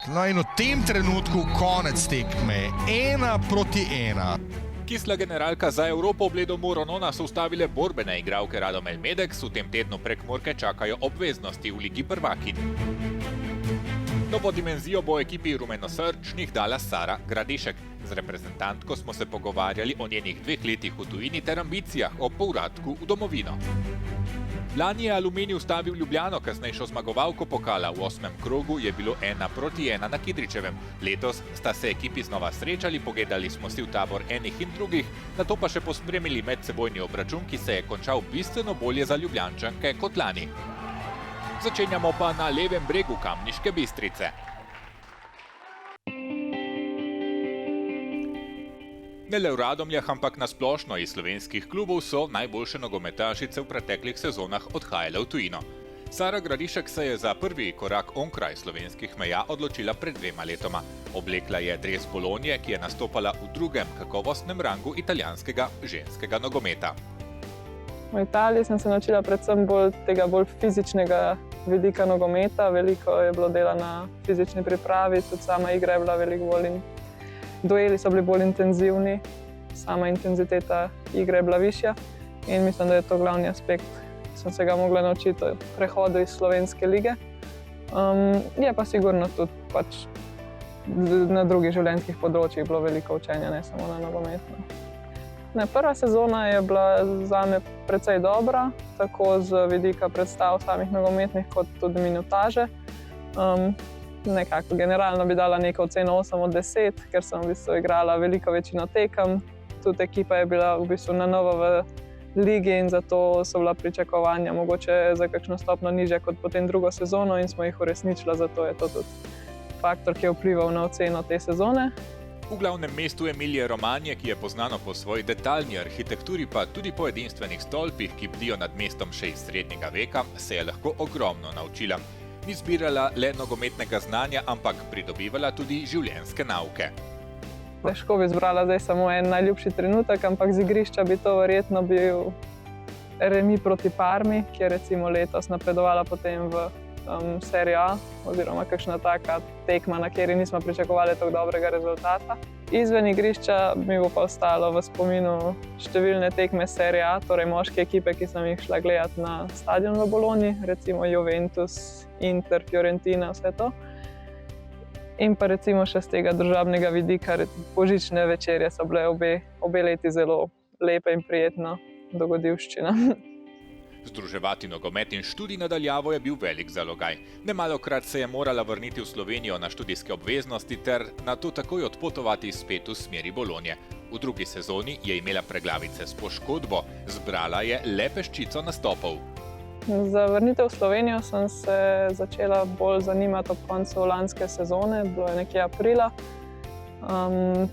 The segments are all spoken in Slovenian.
No in v tem trenutku konec tekme, 1-1. Kisla generalka za Evropo v Bledo Moronona so ustavile borbene igralke Radomel Medex, v tem tednu Prekmurke čakajo obveznosti v Ligi prvakinj. Novo dimenzijo bo ekipi rumenosrčnih dala Sara Gradišek. Z reprezentantko smo se pogovarjali o njenih 2 letih v tujini ter ambicijah o povratku v domovino. Lani je Aluminij ustavil Ljubljano, kasnejšo zmagovalko pokala. V 8. krogu je bilo 1-1 na Kidričevem. Letos sta se ekipi znova srečali, pogledali smo si v tabor enih in drugih, nato pa še pospremili medsebojni obračun, ki se je končal bistveno bolje za Ljubljančanke kot lani. Začenjamo pa na levem bregu Kamniške Bistrice. Ne le v Radomljah, ampak na splošno iz slovenskih klubov so najboljše nogometašice v preteklih sezonah odhajale v tujino. Sara Gradišek se je za prvi korak onkraj slovenskih meja odločila pred 2 letoma. Oblekla je dres Bolonije, ki je nastopala v 2. kakovostnem rangu italijanskega ženskega nogometa. V Italiji sem se naučila predvsem tega bolj fizičnega vidika nogometa. Veliko je bilo dela na fizični pripravi, tudi sama igra je bila veliko bolj. Dueli so bili bolj intenzivni, sama intenziteta igre je bila višja in mislim, da je to glavni aspekt, sem se ga mogla naučiti v prehodu iz slovenske lige. Je pa sigurno tudi na drugih življenjskih področjih bilo veliko učenja, ne samo na nogometno. Prva sezona je bila zame precej dobra, tako z vidika predstav samih nogometnih kot tudi minutaže. Nekako generalno bi dala neko oceno 8 od 10, ker sem v bistvu igrala veliko večino tekem. Tudi ekipa je bila v bistvu na novo v ligi in zato so bila pričakovanja mogoče za kakšno stopno nižja kot potem drugo sezono in smo jih uresničila, zato je to tudi faktor, ki je vplival na oceno te sezone. V glavnem mestu Emilije Romanje, ki je poznano po svoji detaljni arhitekturi, pa tudi po edinstvenih stolpih, ki bdijo nad mestom še iz srednjega veka, se je lahko ogromno naučila. Ni zbirala le nogometnega znanja, ampak pridobivala tudi življenjske nauke. Težko bi izbrala zdaj samo en najljubši trenutek, ampak z igrišča bi to verjetno bil remi proti Parmi, ki je recimo letos napredovala potem v Serie A, oziroma kakšna taka tekma, na kateri nismo pričakovali tako dobrega rezultata. Izven igrišča mi bo pa ostalo v spominu številne tekme Serie A, torej moške ekipe, ki sem jih šla gledati na stadion v Bologni, recimo Juventus, Inter, Fiorentina, vse to. In pa recimo še z tega družabnega vidika, božične večerje so bile obe leti zelo lepe in prijetna dogodivščina. Združevati nogomet in študij na daljavo je bil velik zalogaj. Nemalokrat se je morala vrniti v Slovenijo na študijske obveznosti ter nato takoj odpotovati spet v smeri Bolonje. V drugi sezoni je imela preglavice s poškodbo, zbrala je le peščico nastopov. Za vrnitev v Slovenijo sem se začela bolj zanimati ob koncu lanske sezone, bilo je nekje aprila.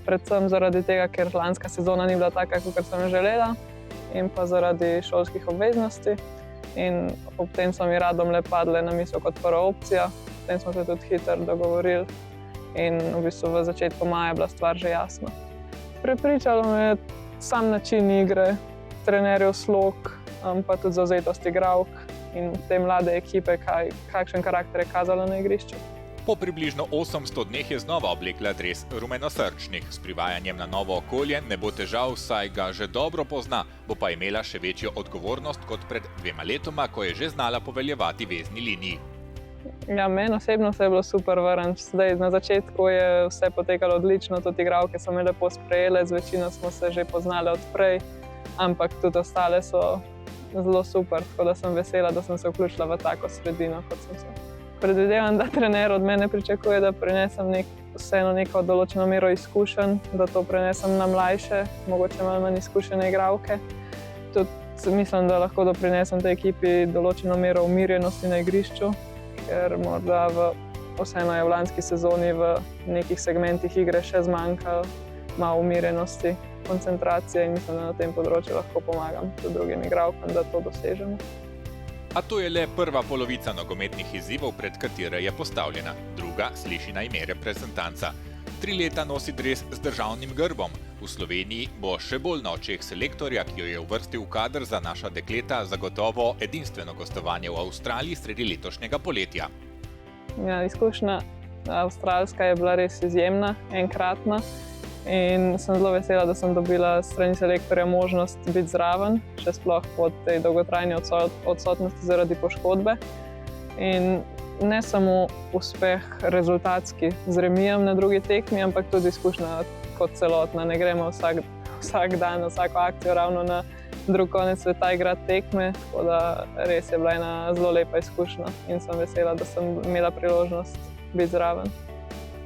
Predvsem zaradi tega, ker lanska sezona ni bila taka, kot sem želela, in pa zaradi šolskih obveznosti. In ob tem so mi Radomlje padle na misel kot prva opcija. Potem smo se tudi hitro dogovorili in v bistvu v začetku maja je bila stvar že jasna. Prepričalo me je sam način igre, trenerjev slog, pa tudi zavzetost igralk in te mlade ekipe, kakšen karakter je kazala na igrišču. Po približno 800 dneh je znova oblekla dres rumenosrčnih. S privajanjem na novo okolje ne bo težav, saj ga že dobro pozna, bo pa imela še večjo odgovornost kot pred 2 letoma, ko je že znala poveljevati vezni liniji. Ja, meni osebno se je bilo super vrniti. Zdaj, na začetku je vse potekalo odlično, tudi igralke so me lepo sprejele, z večino smo se že poznale odprej, ampak tudi ostale so zelo super, tako da sem vesela, da sem se vključila v tako sredino, kot sem se. Predvidevam, da trener od mene pričakuje, da prenesem vseeno neko določeno mero izkušenj, da to prenesem na mlajše, mogoče malo manj izkušene igralke. Tudi mislim, da lahko doprinesem tej ekipi določeno mero umirjenosti na igrišču, ker morda vseeno je v lanski sezoni v nekih segmentih igre še zmanjkalo malo umirjenosti, koncentracije in mislim, da na tem področju lahko pomagam tudi drugim igralkam, da to dosežemo. A to je le prva polovica nogometnih izzivov, pred katere je postavljena. Druga sliši na ime reprezentanca. 3 leta nosi dres z državnim grbom. V Sloveniji bo še bolj na očeh selektorja, ki jo je uvrstil v kader za naša dekleta, zagotovo edinstveno gostovanje v Avstraliji sredi letošnjega poletja. Ja, izkušnja Avstralska je bila res izjemna, enkratna. In sem zelo vesela, da sem dobila s strani selektorja možnost biti zraven, še sploh po tej dolgotrajni odsotnosti zaradi poškodbe. In ne samo uspeh rezultatski z remijem na drugi tekmi, ampak tudi izkušnja kot celotna. Ne gremo vsak dan, vsako akcijo ravno na drug konec sveta igrati tekme, tako da res je bila ena zelo lepa izkušnja in sem vesela, da sem imela priložnost biti zraven.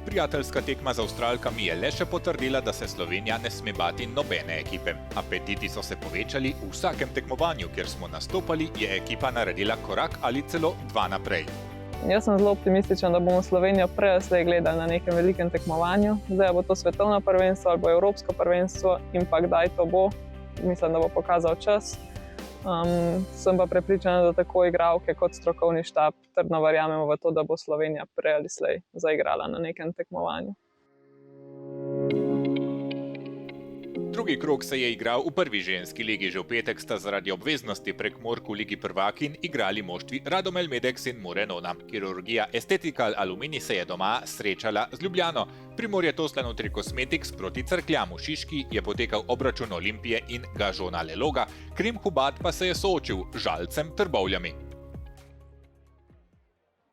Prijateljska tekma z Avstralkami je le še potrdila, da se Slovenija ne sme bati nobene ekipe. Apetiti so se povečali v vsakem tekmovanju, kjer smo nastopali, je ekipa naredila korak ali celo dva naprej. Jaz sem zelo optimistična, da bomo Slovenijo prej ali slej gledali na nekem velikem tekmovanju. Zdaj bo to svetovno prvenstvo ali bo evropsko prvenstvo in pa kdaj to bo. Mislim, da bo pokazal čas. Sem pa prepričana, da tako igralke kot strokovni štab trdno verjamemo v to, da bo Slovenija prej ali slej zaigrala na nekem tekmovanju. Drugi krog se je igral v prvi ženski ligi. Že v petek sta zaradi obveznosti Prekmurk v Ligi prvakinj igrali moštvi Radomel Medex in Murenona. Kirurgija Estetikal Aluminij se je doma srečala z Ljubljano. Primorje Toslen Trikosmetics proti Cerkljamu Šiški je potekal obračun Olimpije in Gažona Leloga, Krim Hubad pa se je soočil z Žalcem Trbovljami.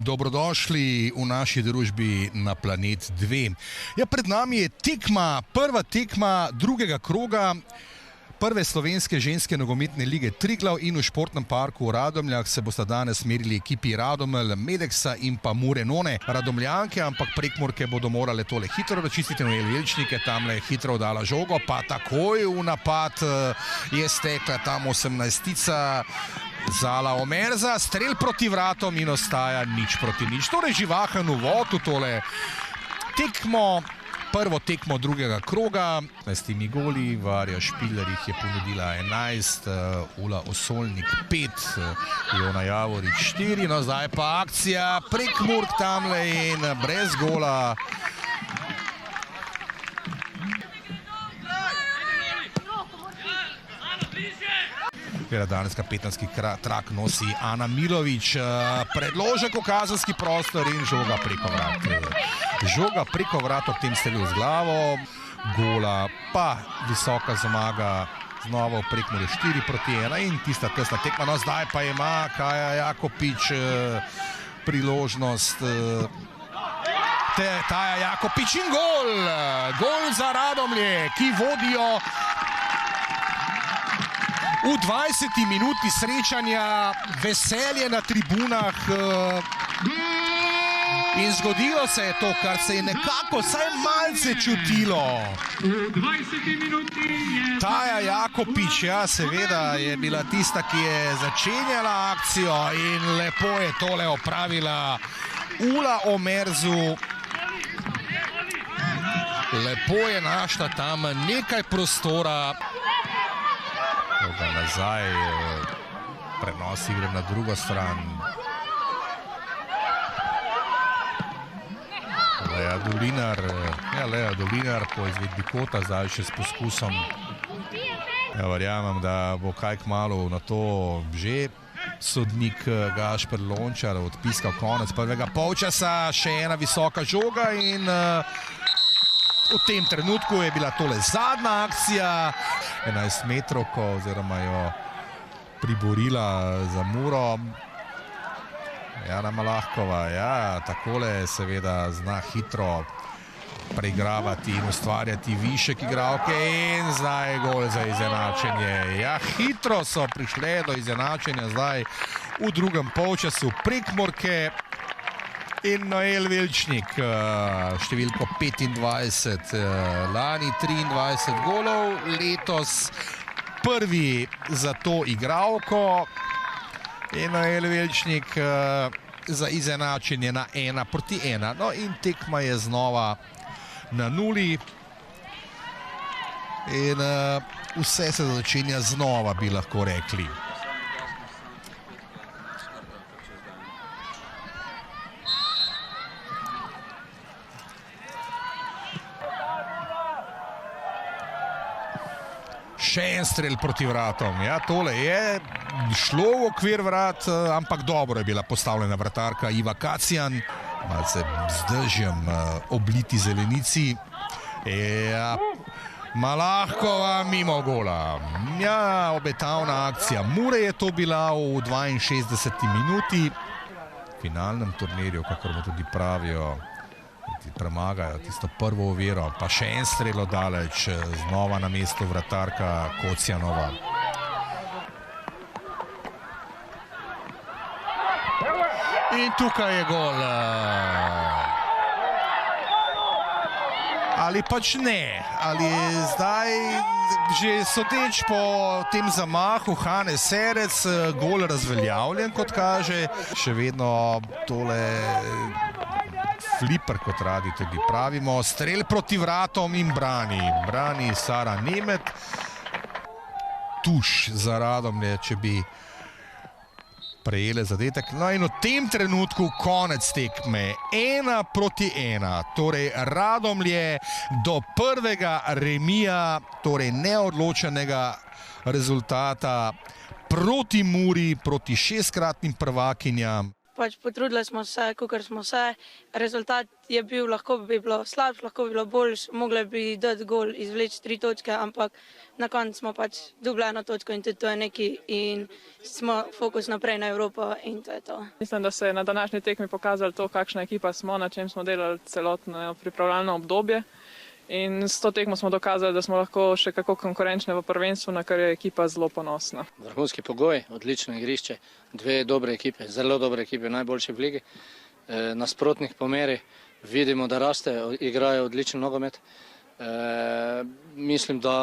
Dobrodošli v naši družbi na Planet 2. Ja, pred nami je prva tekma drugega kroga prve slovenske ženske nogometne lige Triglav in v športnem parku v Radomljah se bosta danes merili ekipi Radomel Medexa in pa Murenone. Radomljanke, ampak Prekmurke bodo morale tole hitro dočistiti, Noel Velčnik je tamle hitro dala žogo, pa takoj v napad je stekla tam 18-tica Zala Omerza, strel proti vratom in ostaja 0-0. Torej živahen uvod v tole tekmo, prvo tekmo drugega kroga. 15 goli, Varja Špiler jih je ponudila 11, Ula Osolnik 5, Jona Javorič 4, no zdaj pa akcija Prekmurk tamle in brez gola. Danes kapetanski trak nosi Ana Milović, predložek v kazenski prostor in žoga preko vrat. Žoga preko vrat ob tem strelu z glavo, gola pa visoka zmaga znova v Prekmurju 4-1 in tista tesna tekma. No zdaj pa ima Kaja Jakopič priložnost. Taja Jakopič in gol! Gol za Radomlje, ki vodijo v 20. minuti srečanja, veselje na tribunah in zgodilo se je to, kar se je nekako vsaj malce čutilo. Taja Jakopič, ja, seveda je bila tista, ki je začenjala akcijo in lepo je tole opravila Ula Omerzu. Lepo je našla tam nekaj prostora. Nazaj, prenos igre na drugo stran. Lea Dolinar po izvedbi kota, zdaj še s poskusom. Ja, verjamem, da bo kaj kmalu na to že sodnik Gašper Lončar odpiskal konec prvega polčasa. Še ena visoka žoga in v tem trenutku je bila tole zadnja akcija. 11 metrovko oziroma jo priborila za Muro. Jana Malahkova, ja, takole seveda zna hitro preigravati in ustvarjati višek igralke in zdaj gol za izenačenje. Ja, hitro so prišle do izenačenja zdaj v drugem polčasu Prekmurke. In Noel Velčnik, številko 25, lani 23 golov, letos prvi za to igralko. In Noel Velčnik za izenačenje na 1-1. No in tekma je znova na 0. In vse se začenja znova, bi lahko rekli. Še en strel proti vratom. Ja, tole je šlo v okvir vrat, ampak dobro je bila postavljena vratarka Iva Kacijan. malce z dežjem obliti zelenici. Ja, Malahkova mimo gola. Ja, obetavna akcija. Mure je to bila v 62. minuti. V finalnem turnirju, kakor mu tudi pravijo, ti premagajo tisto prvo oviro, pa še en strelo daleč, znova na mestu vratarka Kocjanova. In tukaj je gol. Ali pač ne, ali zdaj že sodeč po tem zamahu Hane Serec gol razveljavljen, kot kaže. Še vedno tole fliper, kot radi tudi pravimo. Strel proti vratom in brani Sara Nemet. Tuš za Radomlje, če bi prejele zadetek. No in v tem trenutku konec tekme. 1-1. Torej Radomlje do prvega remija, torej neodločenega rezultata proti Muri, proti 6-kratnim prvakinjam. Pač potrudili smo se, kakor smo se. Rezultat je bil, lahko bi bilo slabš, lahko bi bilo boljš, mogli bi dati gol, izvleči 3 točke, ampak na koncu smo pač dobili 1 točko in tudi to je nekaj in smo fokus naprej na Evropo in to je to. Mislim, da se je na današnji tekmi pokazalo to, kakšna ekipa smo, na čem smo delali celotno pripravljalno obdobje. In s to tekmo smo dokazali, da smo lahko še kako konkurenčni v prvenstvu, na kar je ekipa zelo ponosna. Vrhunski pogoj, odlično igrišče, 2 dobre ekipe, zelo dobre ekipe, najboljše v ligi. Nasprotnih po meri vidimo, da raste, igrajo odličen nogomet. Mislim, da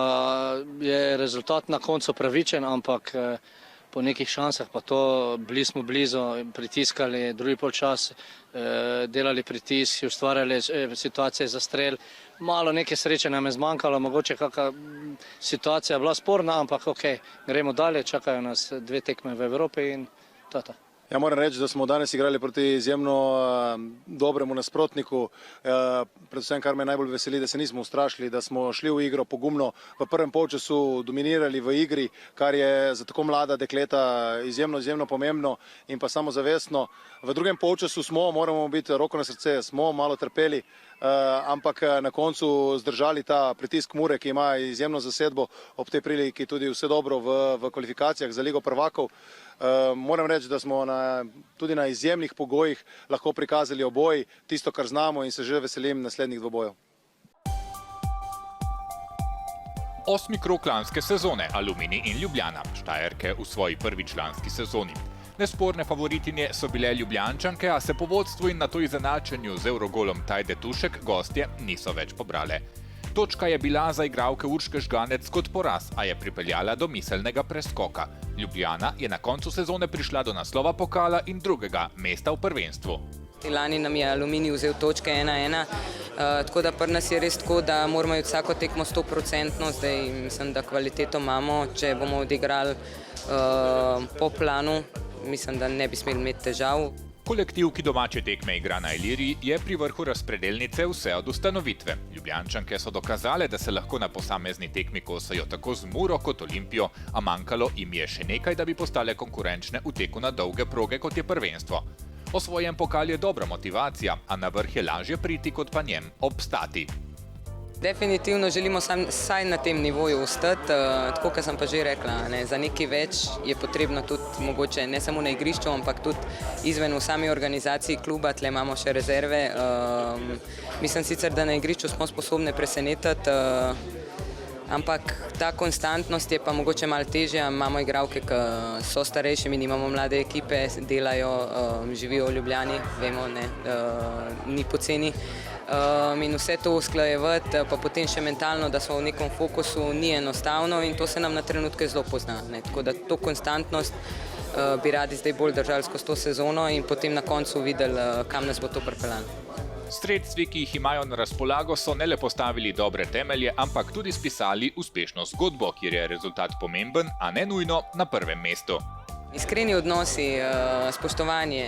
je rezultat na koncu pravičen, ampak po nekih šansah pa to bili smo blizu, pritiskali drugi polčas, delali pritisk, ustvarjali situacije za strel. Malo neke sreče nam je zmanjkalo, mogoče kakšna situacija je bila sporna, ampak ok, gremo dalje, čakajo nas 2 tekme v Evropi in to je to. Ja, moram reči, da smo danes igrali proti izjemno dobremu nasprotniku. Predvsem, kar me najbolj veseli, da se nismo ustrašili, da smo šli v igro pogumno, v prvem polčasu dominirali v igri, kar je za tako mlada dekleta izjemno pomembno in pa samozavestno. V drugem polčasu smo, moramo biti roko na srce, smo malo trpeli, ampak na koncu zdržali ta pritisk Mure, ki ima izjemno zasedbo ob tej priliki tudi vse dobro v kvalifikacijah za Ligo prvakov. Moram reči, da smo tudi na izjemnih pogojih lahko prikazali oboji tisto, kar znamo in se že veselim naslednjih dvobojev. 8. krog lanske sezone, Aluminij in Ljubljana, Štajerke v svoji prvi članski sezoni. Nesporne favoritinje so bile Ljubljančanke, a se po vodstvu in na to izenačenju z Eurogolom Tajde Tušek gostje niso več pobrale. Točka je bila za igralke Urške Žganec kot poraz, a je pripeljala do miselnega preskoka. Ljubljana je na koncu sezone prišla do naslova pokala in drugega mesta v prvenstvu. Lani nam je Aluminij vzel točke 1-1, tako da pri nas je res tako, da moramo iti vsako tekmo 100%, zdaj mislim, da kvaliteto imamo, če bomo odigrali po planu, mislim, da ne bi smeli imeti težav. Kolektiv, ki domače tekme igra na Iliriji, je pri vrhu razpredelnice vse od ustanovitve. Ljubljančanke so dokazale, da se lahko na posamezni tekmi kosajo tako z Muro kot Olimpijo, a manjkalo jim je še nekaj, da bi postale konkurenčne v teku na dolge proge, kot je prvenstvo. Osvojen pokal je dobra motivacija, a na vrh je lažje priti, kot pa njem obstati. Definitivno želimo vsaj na tem nivoju ostati, tako kot sem pa že rekla, za nekaj več je potrebno tudi mogoče ne samo na igrišču, ampak tudi izven v sami organizaciji kluba, tle imamo še rezerve. Mislim sicer, da na igrišču smo sposobni presenetiti, ampak ta konstantnost je pa mogoče malo težja. Imamo igralke, ki so starejši, mi nimamo mlade ekipe, delajo, živijo v Ljubljani, vemo, ni poceni. In vse to usklajevati, pa potem še mentalno, da so v nekom fokusu, ni enostavno in to se nam na trenutke zelo pozna. Tako da to konstantnost bi radi zdaj bolj držali skozi to sezono in potem na koncu videli, kam nas bo to pripeljalo. Sredstvi, ki jih imajo na razpolago, so ne le postavili dobre temelje, ampak tudi spisali uspešno zgodbo, kjer je rezultat pomemben, a ne nujno na prvem mestu. Iskreni odnosi, spoštovanje,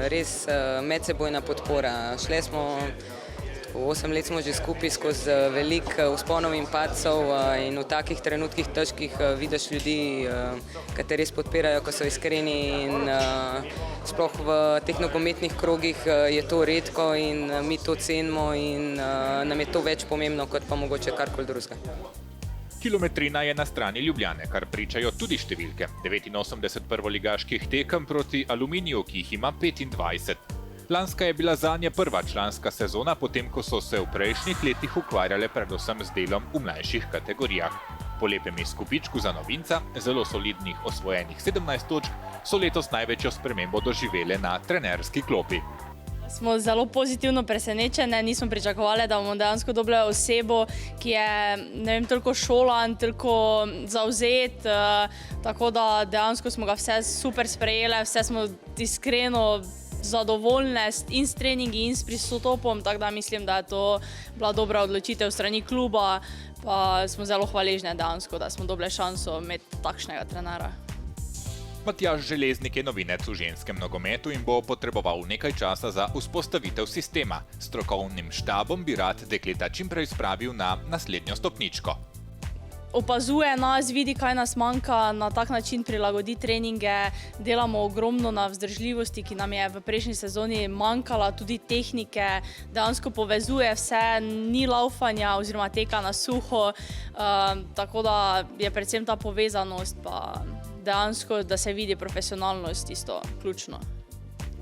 res medsebojna podpora. Šle smo 8 let smo že skupaj skozi veliko vzponov in padcev in v takih trenutkih težkih vidiš ljudi, kateri res podpirajo, ko so iskreni in sploh v teh nogometnih krogih je to redko in mi to cenimo in nam je to več pomembno kot pa mogoče karkoli drugega. Kilometrina je na strani Ljubljane, kar pričajo tudi številke. 89 prvoligaških tekem proti Aluminiju, ki jih ima 25. Lanska je bila zanje prva članska sezona, potem ko so se v prejšnjih letih ukvarjale predvsem z delom v mlajših kategorijah. Po lepem izkupičku za novinca, zelo solidnih osvojenih 17 točk, so letos največjo spremembo doživele na trenerski klopi. Smo zelo pozitivno presenečeni, nismo pričakovali, da bomo dejansko dobili osebo, ki je toliko šolan, toliko zavzet, tako da dejansko smo ga vse super sprejeli, vse smo iskreno zadovoljne in s treningi in s pristopom, tako da mislim, da je to bila dobra odločitev strani kluba, pa smo zelo hvaležni dejansko, da smo dobili šanso imeti takšnega trenera. Matjaž Železnik je novinec v ženskem nogometu in bo potreboval nekaj časa za vzpostavitev sistema. S strokovnim štabom bi rad dekleta čimprej spravil na naslednjo stopničko. Opazuje nas, vidi, kaj nas manjka, na tak način prilagodi treninge, delamo ogromno na vzdržljivosti, ki nam je v prejšnji sezoni manjkala, tudi tehnike, dejansko povezuje vse, ni laufanja oziroma teka na suho, tako da je predvsem ta povezanost pa dejansko, da se vidi profesionalnost isto ključno.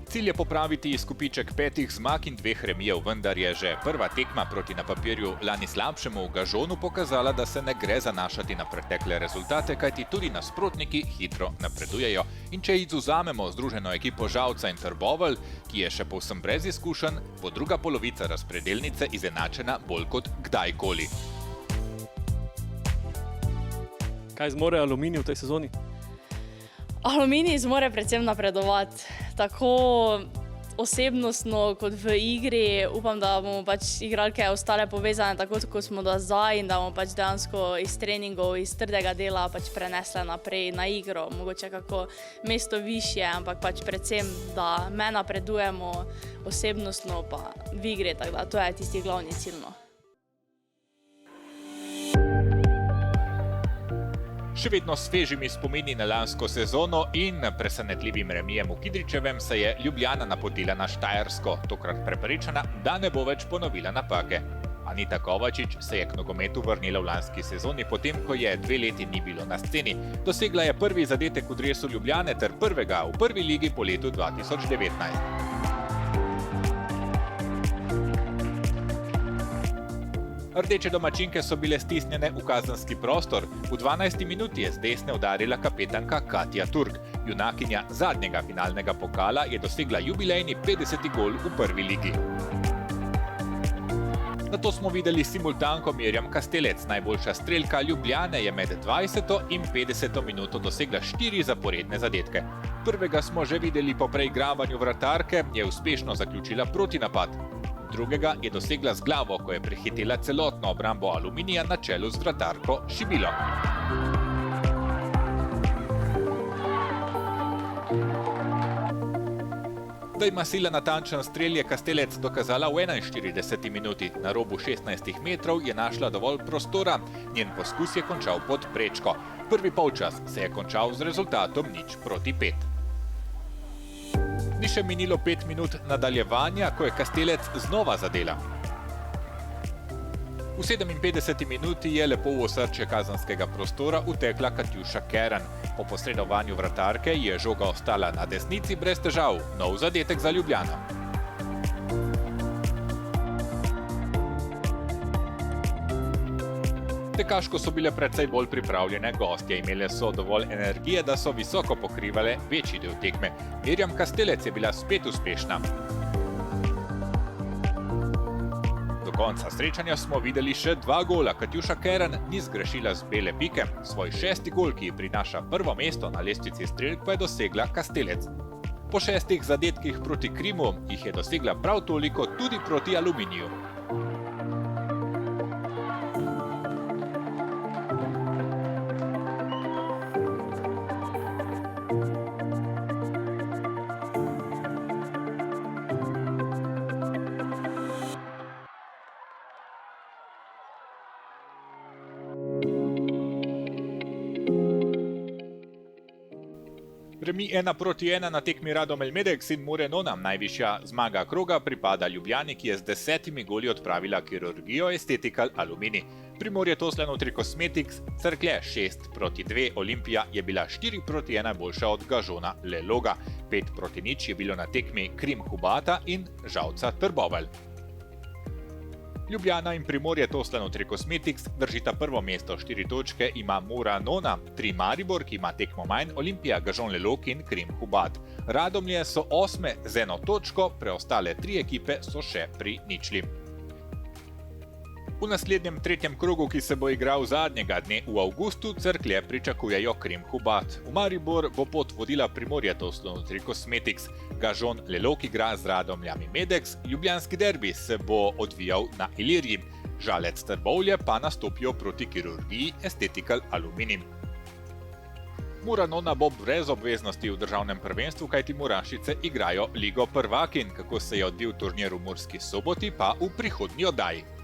Cilj je popraviti izkupiček 5 zmag in 2 remijev, vendar je že prva tekma proti na papirju lani slabšemu v Gažonu pokazala, da se ne gre zanašati na pretekle rezultate, kajti tudi nasprotniki hitro napredujejo. In če izvzamemo združeno ekipo Žalca in Trbovelj, ki je še povsem brez izkušenj, bo druga polovica razpredelnice izenačena bolj kot kdajkoli. Kaj zmore Aluminij v tej sezoni? Aluminij zmore predvsem napredovati, tako osebnostno kot v igri. Upam, da bomo igralke ostale povezane tako, kot smo do zdaj in da bomo dejansko iz treningov, iz trdega dela prenesle naprej na igro. Mogoče kako mesto višje, ampak predvsem, da me napredujemo osebnostno pa v igri, tako da to je tisti glavni cilj. Še vedno s svežimi spomini na lansko sezono in presenetljivim remijem v Kidričevem se je Ljubljana napotila na Štajersko, tokrat prepričana, da ne bo več ponovila napake. Anita Kovačič se je k nogometu vrnila v lanski sezoni, potem ko je 2 leti ni bilo na sceni. Dosegla je prvi zadetek v dresu Ljubljane ter prvega v prvi ligi po letu 2019. Rdeče domačinke so bile stisnjene v kazenski prostor. V 12. minuti je z desne udarila kapetanka Katja Turk. Junakinja zadnjega finalnega pokala je dosegla jubilejni 50. gol v prvi ligi. Nato smo videli simultanko Mirjam Kastelec. Najboljša strelka Ljubljane je med 20. in 50. minuto dosegla 4 zaporedne zadetke. Prvega smo že videli po preigravanju vratarke, je uspešno zaključila protinapad. Drugega je dosegla z glavo, ko je prehitela celotno obrambo Aluminija na čelu z vratarko Šibilo. Da ima sila natančen strel, je Kastelec dokazala v 41. minuti. Na robu 16 metrov je našla dovolj prostora, njen poskus je končal pod prečko. Prvi polčas se je končal z rezultatom 0:5. Ni še minilo 5 minut nadaljevanja, ko je Kastelec znova zadela. V 57. minuti je lepo v osrčje kazenskega prostora utekla Katjuša Keren. Po posredovanju vratarke je žoga ostala na desnici brez težav. Nov zadetek za Ljubljano. Tekaško so bile precej bolj pripravljene gostje, imele so dovolj energije, da so visoko pokrivale večji del tekme. Mirjam Kastelec je bila spet uspešna. Do konca srečanja smo videli še 2 gola. Katjuša Keren ni zgrešila z bele pike. Svoj 6. gol, ki ji prinaša prvo mesto na lestvici strelk, pa je dosegla Kastelec. Po 6 zadetkih proti Krimu jih je dosegla prav toliko tudi proti Aluminiju. Remi 1-1 na tekmi Radomelj Medex in Morenona. Najvišja zmaga kroga pripada Ljubljani, ki je z 10 goli odpravila kirurgijo Aesthetical Alumini. Primorje Toslano Tricosmetics, Cerklje 6-2, Olimpija je bila 4-1 boljša od Gažona Leloga. 5-0 je bilo na tekmi Krim Hubata in Žalca Trbovelj. Ljubljana in Primorje Toslano Tricosmetics držita prvo mesto, 4 točke ima Moranona, 3 Maribor, ki ima tekmo manj, Olimpija, Gažon Lelog in Krim Hubat. Radomlje so 8 z 1 točko, preostale 3 ekipe so še pri ničli. V naslednjem tretjem krogu, ki se bo igral zadnjega dne v avgustu, Cerklje pričakujejo Krim Hubat. V Maribor bo pot vodila Primorje Toslano Tricosmetics, Gažon Lelog igra z Radomljami Medex, ljubljanski derbi se bo odvijal na Iliriji, Žalec Trbovlje pa nastopijo proti kirurgiji Aesthetical Alumini. Moranona bo brez obveznosti v državnem prvenstvu, kajti Murašice igrajo Ligo prvakinj, kako se je odvil turnir v Murski Soboti pa v prihodnji oddaji.